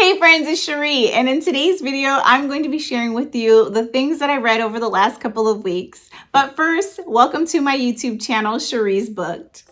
Hey friends, it's Shereé, and in today's video, I'm going to be sharing with you the things that I read over the last couple of weeks. But first, welcome to my YouTube channel, Shereé's Booked.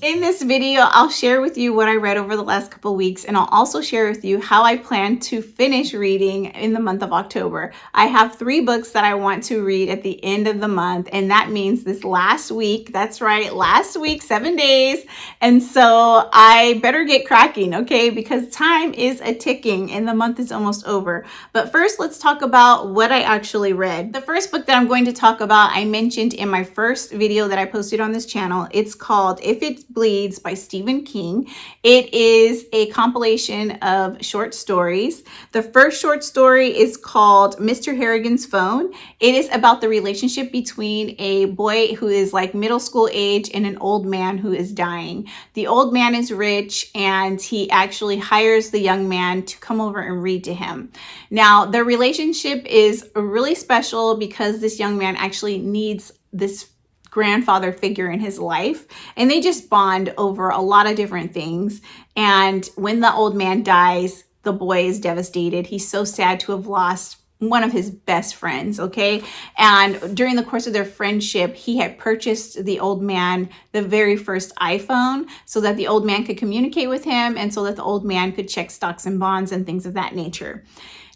In this video, I'll share with you what I read over the last couple of weeks, and I'll also share with you how I plan to finish reading in the month of October. I have 3 books that I want to read at the end of the month, and that means this last week. That's right, last week, 7 days. And so I better get cracking, okay? Because time is a ticking and the month is almost over. But first, let's talk about what I actually read. The first book that I'm going to talk about, I mentioned in my first video that I posted on this channel. It's called If It Bleeds by Stephen King. It is a compilation of short stories. The first short story is called Mr. Harrigan's Phone. It is about the relationship between a boy who is like middle school age and an old man who is dying. The old man is rich and he actually hires the young man to come over and read to him. Now, the relationship is really special because this young man actually needs this grandfather figure in his life, and they just bond over a lot of different things. And when the old man dies, the boy is devastated. He's so sad to have lost one of his best friends, okay? And during the course of their friendship, he had purchased the old man the very first iPhone so that the old man could communicate with him and so that the old man could check stocks and bonds and things of that nature.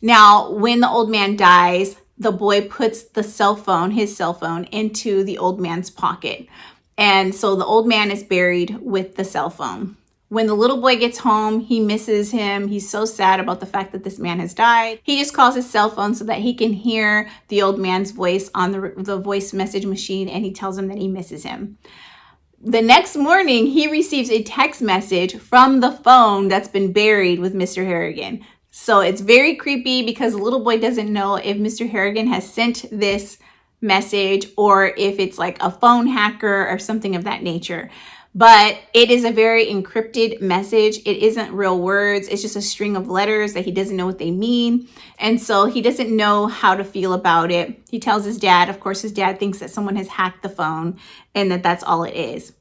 Now, when the old man dies, the boy puts the cell phone, his cell phone, into the old man's pocket. And so the old man is buried with the cell phone. When the little boy gets home, he misses him. He's so sad about the fact that this man has died. He just calls his cell phone so that he can hear the old man's voice on the voice message machine, and he tells him that he misses him. The next morning, he receives a text message from the phone that's been buried with Mr. Harrigan. So it's very creepy because the little boy doesn't know if Mr. Harrigan has sent this message or if it's like a phone hacker or something of that nature. But it is a very encrypted message. It isn't real words. It's just a string of letters that he doesn't know what they mean. And so he doesn't know how to feel about it. He tells his dad. Of course, his dad thinks that someone has hacked the phone and that that's all it is.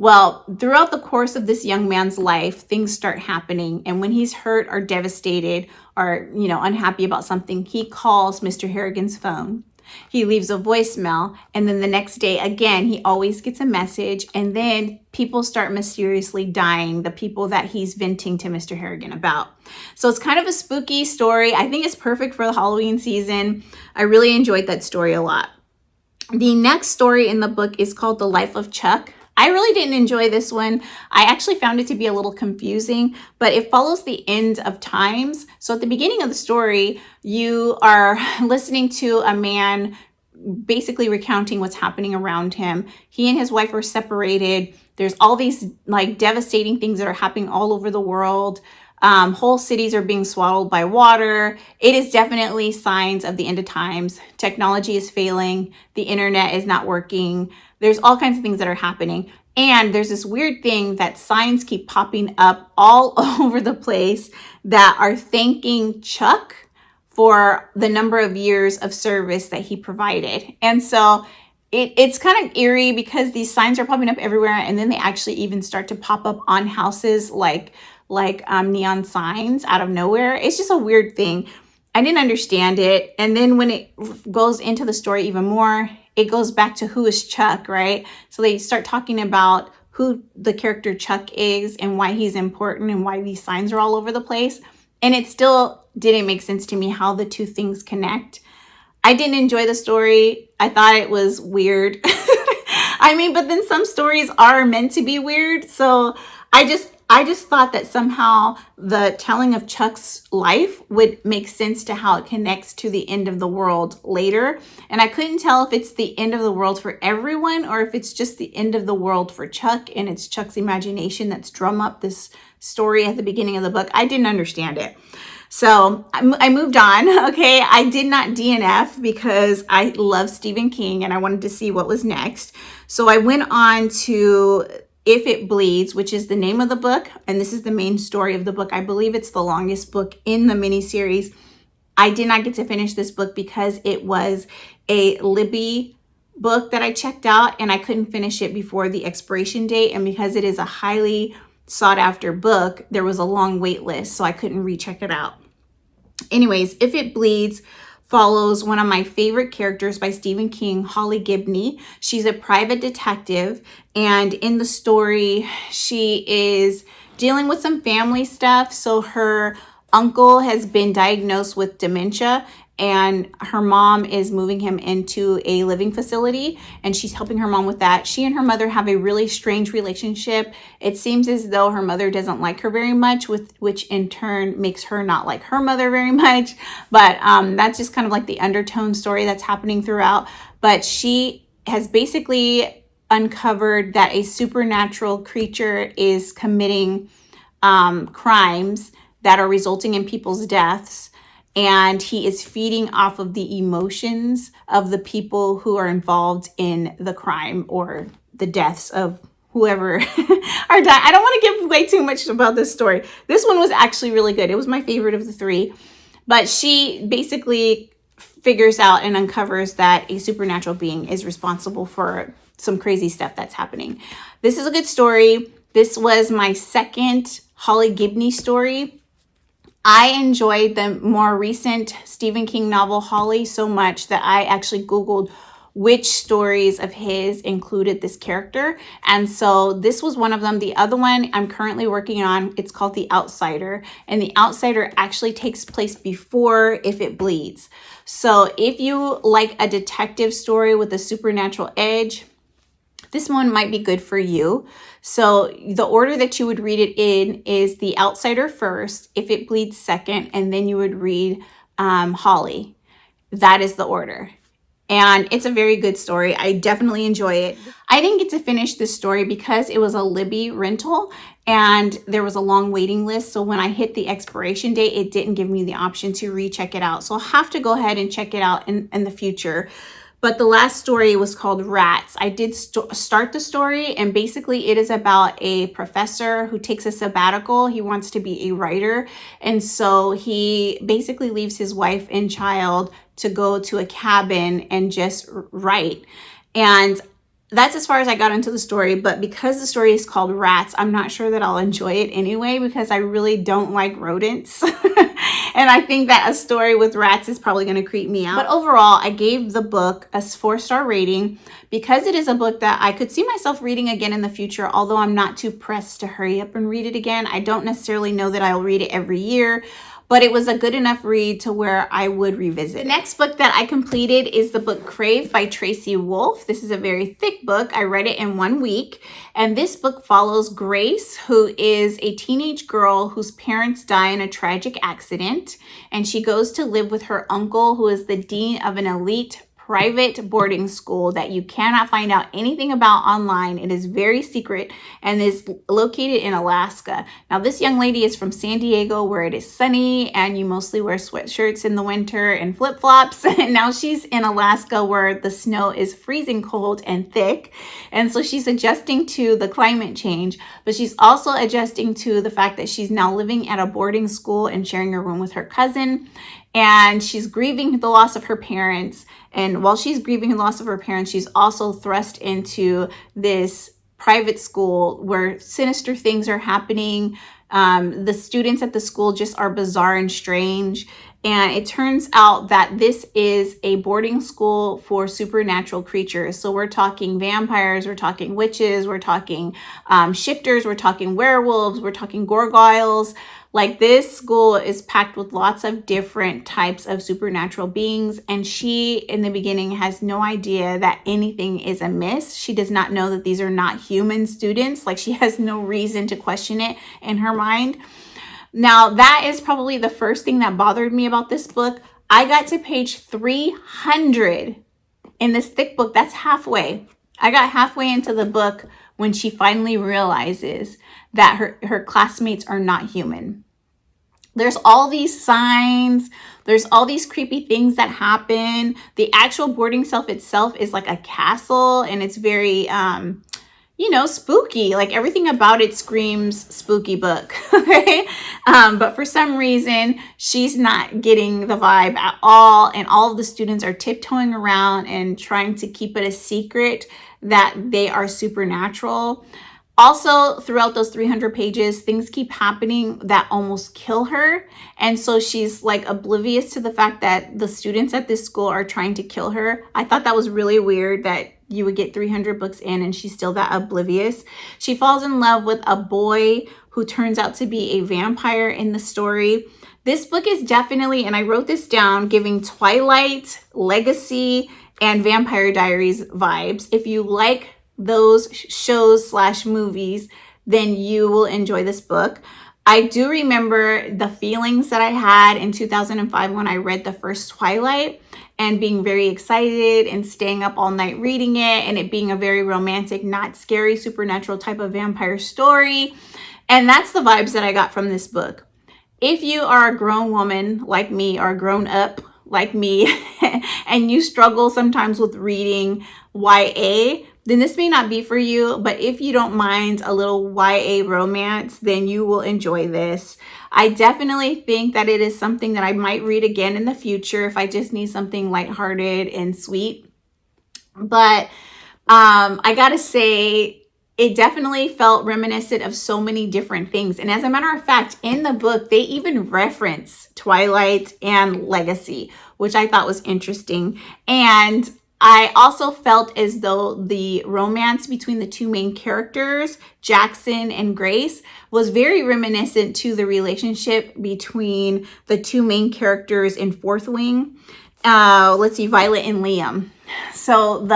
Well, throughout the course of this young man's life, things start happening. And when he's hurt or devastated or, unhappy about something, he calls Mr. Harrigan's phone. He leaves a voicemail. And then the next day, again, he always gets a message. And then people start mysteriously dying, the people that he's venting to Mr. Harrigan about. So it's kind of a spooky story. I think it's perfect for the Halloween season. I really enjoyed that story a lot. The next story in the book is called The Life of Chuck. I really didn't enjoy this one. I actually found it to be a little confusing, but it follows the end of times. So at the beginning of the story, you are listening to a man basically recounting what's happening around him. He and his wife are separated. There's all these like devastating things that are happening all over the world. Whole cities are being swallowed by water. It is definitely signs of the end of times. Technology is failing. The internet is not working. There's all kinds of things that are happening. And there's this weird thing that signs keep popping up all over the place that are thanking Chuck for the number of years of service that he provided. And so it's kind of eerie because these signs are popping up everywhere. And then they actually even start to pop up on houses like neon signs out of nowhere. It's just a weird thing. I didn't understand it. And then when it goes into the story even more, it goes back to who is Chuck, right? So they start talking about who the character Chuck is and why he's important and why these signs are all over the place. And it still didn't make sense to me how the two things connect. I didn't enjoy the story. I thought it was weird. But then some stories are meant to be weird. So I just thought that somehow the telling of Chuck's life would make sense to how it connects to the end of the world later. And I couldn't tell if it's the end of the world for everyone or if it's just the end of the world for Chuck and it's Chuck's imagination that's drum up this story at the beginning of the book. I didn't understand it. So I moved on, okay? I did not DNF because I love Stephen King and I wanted to see what was next. So I went on to If It Bleeds, which is the name of the book, and this is the main story of the book. I believe it's the longest book in the miniseries. I did not get to finish this book because it was a Libby book that I checked out, and I couldn't finish it before the expiration date. And because it is a highly sought after book, there was a long wait list, so I couldn't recheck it out. Anyways, If It Bleeds follows one of my favorite characters by Stephen King, Holly Gibney. She's a private detective, and in the story, she is dealing with some family stuff. So her uncle has been diagnosed with dementia, and her mom is moving him into a living facility, and she's helping her mom with that. She and her mother have a really strange relationship. It seems as though her mother doesn't like her very much, which in turn makes her not like her mother very much. But that's just kind of like the undertone story that's happening throughout. But she has basically uncovered that a supernatural creature is committing crimes that are resulting in people's deaths, and he is feeding off of the emotions of the people who are involved in the crime or the deaths of whoever are dying. I don't want to give away too much about this story. This one was actually really good. It was my favorite of the three, but she basically figures out and uncovers that a supernatural being is responsible for some crazy stuff that's happening. This is a good story. This was my second Holly Gibney story. I enjoyed the more recent Stephen King novel, Holly, so much that I actually Googled which stories of his included this character. And so this was one of them. The other one I'm currently working on, it's called The Outsider. And The Outsider actually takes place before If It Bleeds. So if you like a detective story with a supernatural edge, this one might be good for you. So the order that you would read it in is The Outsider first, If It Bleeds second, and then you would read Holly. That is the order. And it's a very good story. I definitely enjoy it. I didn't get to finish this story because it was a Libby rental and there was a long waiting list. So when I hit the expiration date, it didn't give me the option to recheck it out. So I'll have to go ahead and check it out in the future. But the last story was called Rats. I did start the story, and basically it is about a professor who takes a sabbatical. He wants to be a writer, and so he basically leaves his wife and child to go to a cabin and just write. And that's as far as I got into the story, but because the story is called Rats, I'm not sure that I'll enjoy it anyway because I really don't like rodents. And I think that a story with rats is probably going to creep me out. But overall, I gave the book a 4-star rating because it is a book that I could see myself reading again in the future, although I'm not too pressed to hurry up and read it again. I don't necessarily know that I'll read it every year, but it was a good enough read to where I would revisit. The next book that I completed is the book Crave by Tracy Wolff. This is a very thick book. I read it in 1 week. And this book follows Grace, who is a teenage girl whose parents die in a tragic accident. And she goes to live with her uncle, who is the dean of an elite private boarding school that you cannot find out anything about online. It is very secret and is located in Alaska. Now, this young lady is from San Diego, where it is sunny and you mostly wear sweatshirts in the winter and flip-flops. And now she's in Alaska, where the snow is freezing cold and thick. And so she's adjusting to the climate change, but she's also adjusting to the fact that she's now living at a boarding school and sharing a room with her cousin. And she's grieving the loss of her parents. And while she's grieving the loss of her parents, she's also thrust into this private school where sinister things are happening. The students at the school just are bizarre and strange. And it turns out that this is a boarding school for supernatural creatures. So we're talking vampires, we're talking witches, we're talking shifters, we're talking werewolves, we're talking gargoyles. Like, this school is packed with lots of different types of supernatural beings, and she in the beginning has no idea that anything is amiss. She does not know that these are not human students. Like, she has no reason to question it in her mind. Now, that is probably the first thing that bothered me about this book. I got to page 300 in this thick book. That's halfway. I got halfway into the book when she finally realizes that her classmates are not human. There's all these signs. There's all these creepy things that happen. The actual boarding itself is like a castle, and it's very you know, spooky. Like everything about it screams spooky book. Okay. But for some reason, she's not getting the vibe at all. And all of the students are tiptoeing around and trying to keep it a secret that they are supernatural. Also, throughout those 300 pages, things keep happening that almost kill her. And so she's like oblivious to the fact that the students at this school are trying to kill her. I thought that was really weird that you would get 300 books in and she's still that oblivious. She falls in love with a boy who turns out to be a vampire in the story. This book is definitely, and I wrote this down, giving Twilight, Legacy, and Vampire Diaries vibes. If you like those shows / movies, then you will enjoy this book. I do remember the feelings that I had in 2005 when I read the first Twilight, and being very excited and staying up all night reading it, and it being a very romantic, not scary, supernatural type of vampire story. And that's the vibes that I got from this book. If you are a grown woman like me, or grown up like me, and you struggle sometimes with reading YA, then this may not be for you. But if you don't mind a little YA romance, then you will enjoy this. I definitely think that it is something that I might read again in the future if I just need something lighthearted and sweet. But I gotta say, it definitely felt reminiscent of so many different things. And as a matter of fact, in the book, they even reference Twilight and Legacy, which I thought was interesting. And I also felt as though the romance between the two main characters, Jackson and Grace, was very reminiscent to the relationship between the two main characters in Fourth Wing. Let's see, Violet and Liam. So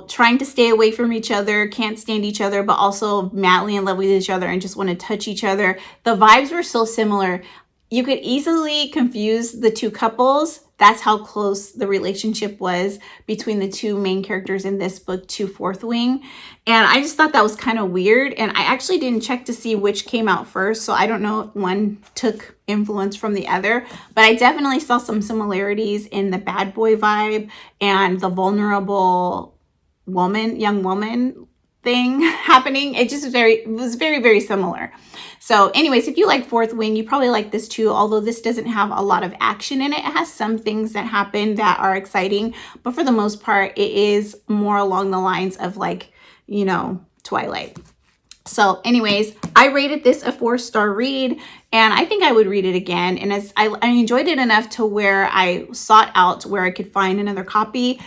trying to stay away from each other, can't stand each other, but also madly in love with each other and just want to touch each other. The vibes were so similar. You could easily confuse the two couples. That's how close the relationship was between the two main characters in this book to Fourth Wing. And I just thought that was kind of weird. And I actually didn't check to see which came out first, so I don't know if one took influence from the other. But I definitely saw some similarities in the bad boy vibe and the vulnerable young woman thing happening. It was very, very similar. So anyways, if you like Fourth Wing, you probably like this too, although this doesn't have a lot of action in it. It has some things that happen that are exciting, but for the most part, it is more along the lines of Twilight. So anyways, I rated this a 4-star read, and I think I would read it again. And as I enjoyed it enough to where I sought out where I could find another copy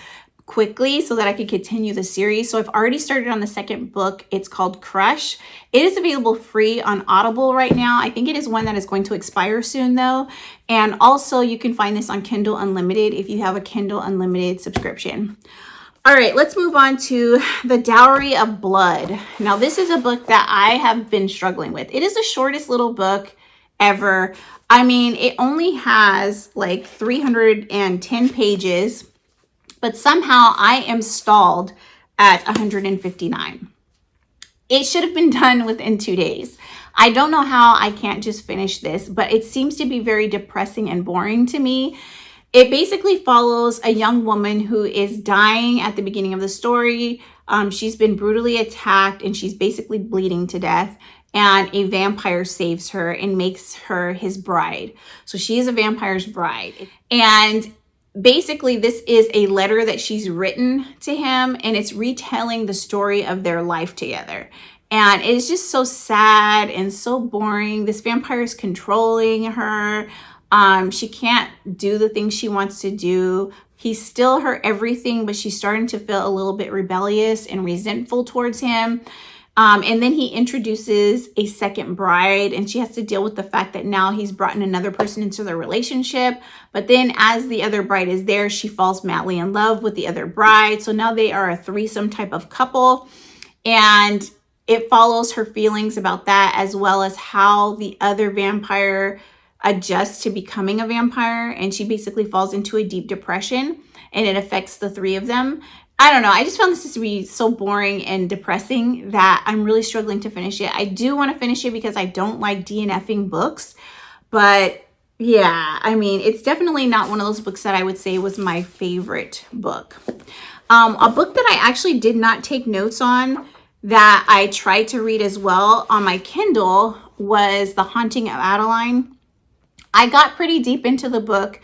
quickly so that I could continue the series. So I've already started on the second book. It's called Crush. It is available free on Audible right now. I think it is one that is going to expire soon though. And also you can find this on Kindle Unlimited if you have a Kindle Unlimited subscription. All right, let's move on to The Dowery of Blood. Now this is a book that I have been struggling with. It is the shortest little book ever. I mean, it only has like 310 pages. But somehow I am stalled at 159. It should have been done within 2 days. I don't know how I can't just finish this, but it seems to be very depressing and boring to me. It basically follows a young woman who is dying at the beginning of the story. She's been brutally attacked and she's basically bleeding to death. And a vampire saves her and makes her his bride. So she is a vampire's bride. And basically, this is a letter that she's written to him, and it's retelling the story of their life together. And it's just so sad and so boring. This vampire is controlling her. She can't do the things she wants to do. He's still her everything, but she's starting to feel a little bit rebellious and resentful towards him. And then he introduces a second bride, and she has to deal with the fact that now he's brought in another person into their relationship. But then as the other bride is there, she falls madly in love with the other bride. So now they are a threesome type of couple. And it follows her feelings about that, as well as how the other vampire adjusts to becoming a vampire. And she basically falls into a deep depression, and it affects the three of them. I don't know. I just found this to be so boring and depressing that I'm really struggling to finish it. I do want to finish it because I don't like DNFing books. But yeah, I mean, it's definitely not one of those books that I would say was my favorite book. A book that I actually did not take notes on that I tried to read as well on my Kindle was The Haunting of Adeline. I got pretty deep into the book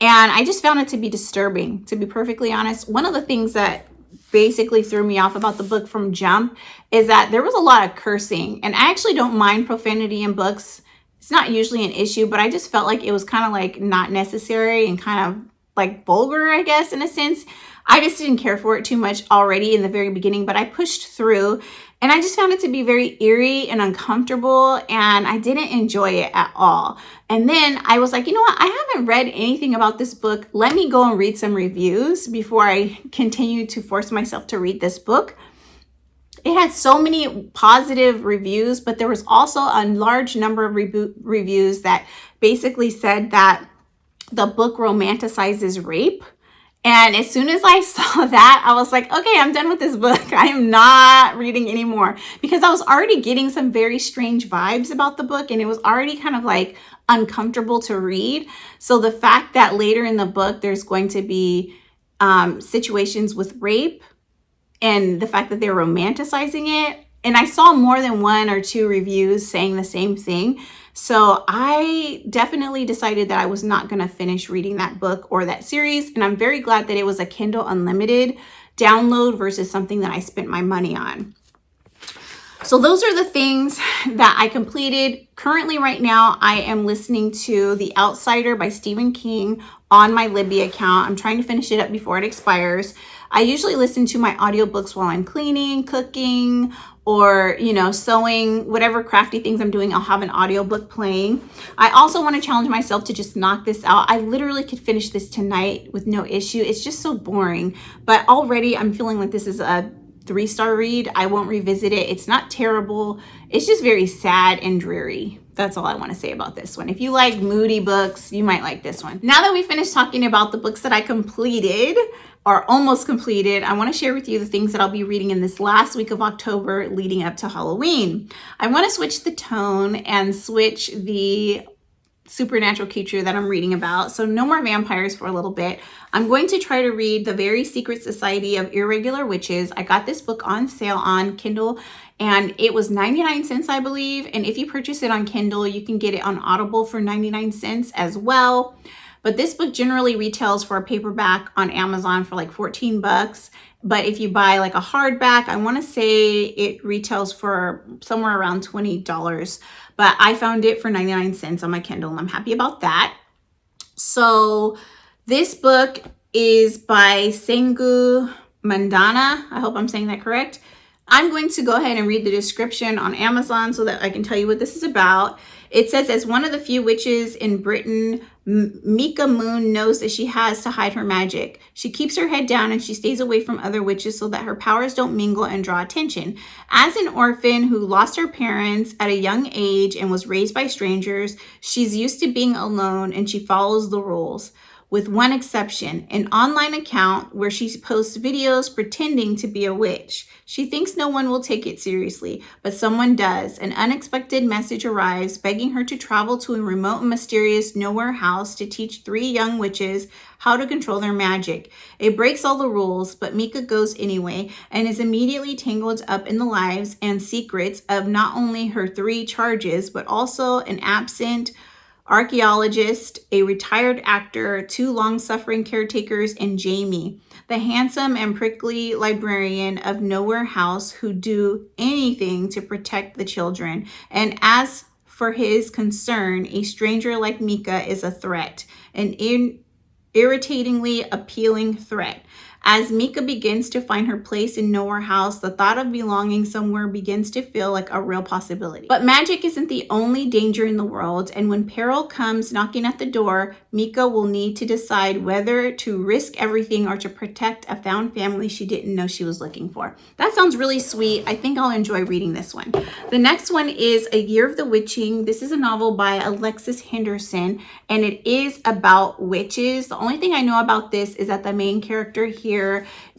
and I just found it to be disturbing, to be perfectly honest. One of the things that basically threw me off about the book from jump is that there was a lot of cursing, and I actually don't mind profanity in books. It's not usually an issue, but I just felt like it was kind of like not necessary and kind of like vulgar, I guess, in a sense. I just didn't care for it too much already in the very beginning, but I pushed through and I just found it to be very eerie and uncomfortable, and I didn't enjoy it at all. And then I was like, you know what? I haven't read anything about this book. Let me go and read some reviews before I continue to force myself to read this book. It had so many positive reviews, but there was also a large number of reviews that basically said that the book romanticizes rape. And as soon as I saw that, I was like, okay, I'm done with this book. I am not reading anymore, because I was already getting some very strange vibes about the book and it was already kind of like uncomfortable to read. So the fact that later in the book, there's going to be situations with rape and the fact that they're romanticizing it. And I saw more than 1 or 2 reviews saying the same thing. So I definitely decided that I was not going to finish reading that book or that series. And I'm very glad that it was a Kindle Unlimited download versus something that I spent my money on. So those are the things that I completed. Currently right now, I am listening to The Outsider by Stephen King on my Libby account. I'm trying to finish it up before it expires. I usually listen to my audiobooks while I'm cleaning, cooking, or, you know, sewing, whatever crafty things I'm doing, I'll have an audiobook playing. I also want to challenge myself to just knock this out. I literally could finish this tonight with no issue. It's just so boring, but already I'm feeling like this is a 3-star read. I won't revisit it. It's not terrible. It's just very sad and dreary. That's all I want to say about this one. If you like moody books, you might like this one. Now that we finished talking about the books that I completed or almost completed, I want to share with you the things that I'll be reading in this last week of October leading up to Halloween. I want to switch the tone and switch the supernatural creature that I'm reading about. So no more vampires for a little bit. I'm going to try to read The Very Secret Society of Irregular Witches. I got this book on sale on Kindle and it was 99 cents, I believe. And if you purchase it on Kindle, you can get it on Audible for 99 cents as well. But this book generally retails for a paperback on Amazon for like 14 bucks. But if you buy like a hardback, I want to say it retails for somewhere around $20. But I found it for 99 cents on my Kindle and I'm happy about that. So this book is by Sangu Mandanna. I hope I'm saying that correct. I'm going to go ahead and read the description on Amazon so that I can tell you what this is about. It says, as one of the few witches in Britain, Mika Moon knows that she has to hide her magic. She keeps her head down and she stays away from other witches so that her powers don't mingle and draw attention. As an orphan who lost her parents at a young age and was raised by strangers, she's used to being alone and she follows the rules. With one exception, an online account where she posts videos pretending to be a witch. She thinks no one will take it seriously, but someone does. An unexpected message arrives begging her to travel to a remote and mysterious nowhere house to teach 3 young witches how to control their magic. It breaks all the rules, but Mika goes anyway and is immediately tangled up in the lives and secrets of not only her 3 charges, but also an absent archaeologist, a retired actor, 2 long-suffering caretakers, and Jamie, the handsome and prickly librarian of Nowhere House who do anything to protect the children. And as for his concern, a stranger like Mika is a threat, an irritatingly appealing threat. As Mika begins to find her place in Nowhere House, the thought of belonging somewhere begins to feel like a real possibility. But magic isn't the only danger in the world, and when peril comes knocking at the door, Mika will need to decide whether to risk everything or to protect a found family she didn't know she was looking for. That sounds really sweet. I think I'll enjoy reading this one. The next one is A Year of the Witching. This is a novel by Alexis Henderson, and it is about witches. The only thing I know about this is that the main character here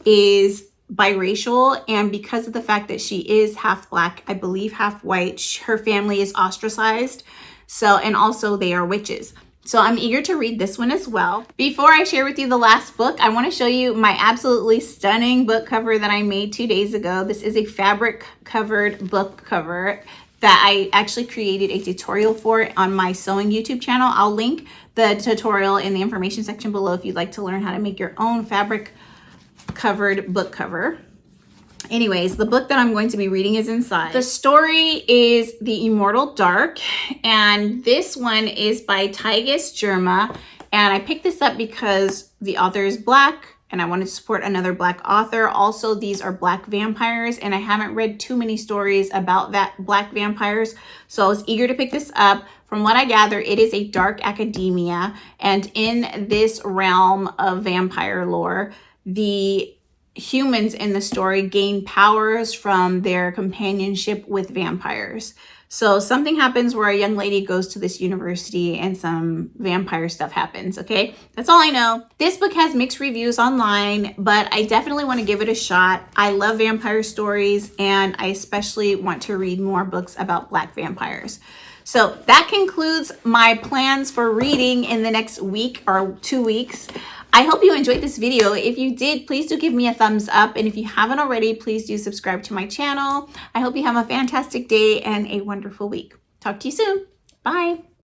is biracial, and because of the fact that she is half black, I believe half white, her family is ostracized. So, and also they are witches. So I'm eager to read this one as well. Before I share with you the last book, I want to show you my absolutely stunning book cover that I made 2 days ago. This is a fabric covered book cover that I actually created a tutorial for on my sewing YouTube channel. I'll link the tutorial in the information section below if you'd like to learn how to make your own fabric covered book cover. Anyways, the book that I'm going to be reading is inside. The story is The Immortal Dark, and this one is by Tigest, Girma, and I picked this up because the author is Black, and I wanted to support another Black author. Also, these are Black vampires, and I haven't read too many stories about that Black vampires, so I was eager to pick this up. From what I gather, it is a dark academia, and in this realm of vampire lore, the humans in the story gain powers from their companionship with vampires. So something happens where a young lady goes to this university and some vampire stuff happens, okay? That's all I know. This book has mixed reviews online, but I definitely want to give it a shot. I love vampire stories, and I especially want to read more books about Black vampires. So that concludes my plans for reading in the next week or 2 weeks. I hope you enjoyed this video. If you did, please do give me a thumbs up. And if you haven't already, please do subscribe to my channel. I hope you have a fantastic day and a wonderful week. Talk to you soon. Bye.